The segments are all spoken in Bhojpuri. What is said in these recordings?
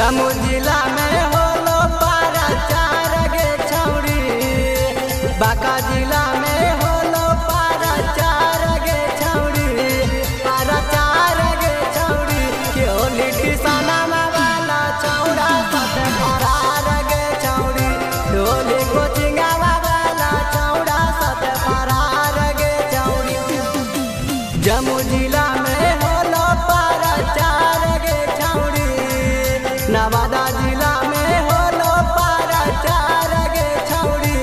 जमुई जिला में होलो पारा चार गे छौड़ी, बांका जिला में होलो पारा चार गे छौड़ी, पारा चार गे छौड़ी के होली टिसाना वाला चौड़ा साथे फरार गे छौड़ी, होली कोचिंगा वाला चौड़ा साथे फरार गे छौड़ी। जमुई जिला में होलो पारा चार गे छौड़ी, नवादा जिला में होलो पारा चार गे छौड़ी,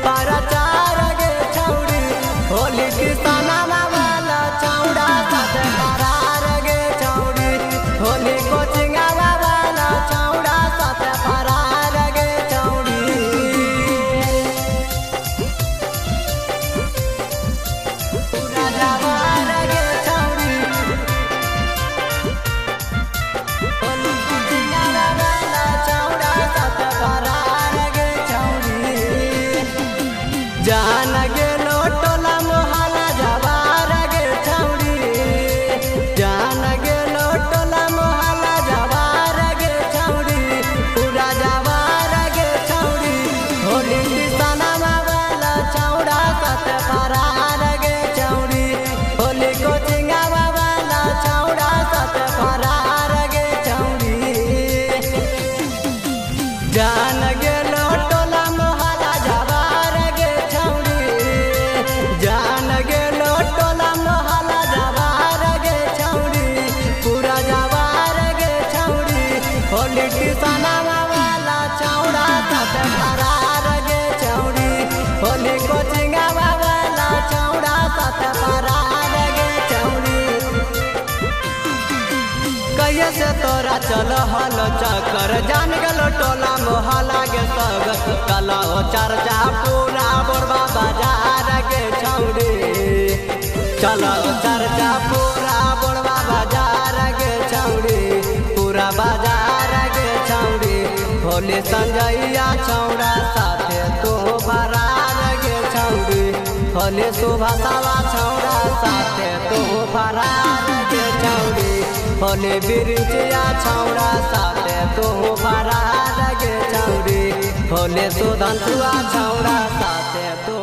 पारा चार गे छौड़ी होली टिसाना वाला चौड़ा साथे फरार गे छौड़ी, होली कोचिंगा वाला चौड़ा साथे फरार गे छौड़ी। पूरा जवार गे छौड़ी, होली कोचिंगा वाला चौड़ा साथे फरार गे छौड़ी। जान गेलो टोला मोहल्ला जवार गे छौड़ी, जान गेलो टोला मोहल्ला जवार गे छौड़ी, पूरा जवार गे छौड़ी होली टिसाना वाला चौड़ा साथे फरार गे छौड़ी, होली कोचिंगा वाला चौड़ा साथे फरार गे छौड़ी। जान गेलो टोला मोहल्ला जवार गे छौड़ी, जान गेलो टोला मोहल्ला जवार गे छौड़ी, पूरा जवार गे छौड़ी होली टिसाना वाला चौड़ा साथे फरार गे छौड़ी, होली कोचिंगा वाला चौड़ा साथे फरार गे छौड़ी। कहिए से तोरा चल हल चक्कर जान गलो टोला मोहल्ला गे सगत कला हो चर्चा पूरा बोरबा बाजार गे छौड़ी, चलो चर्चा पूरा बोरबा बाजार गे छौड़ी, पूरा बाजार गे छौड़ी होली संजैया चौड़ा साथे तो फरार गे छौड़ी, होली सुभाषवा चौड़ा साथे तो फरार गे छौड़ी, होली बिरिचिया चौड़ा साथे तो फरार गे छौड़ी, होली सुधनसुआ चौड़ा साथे तो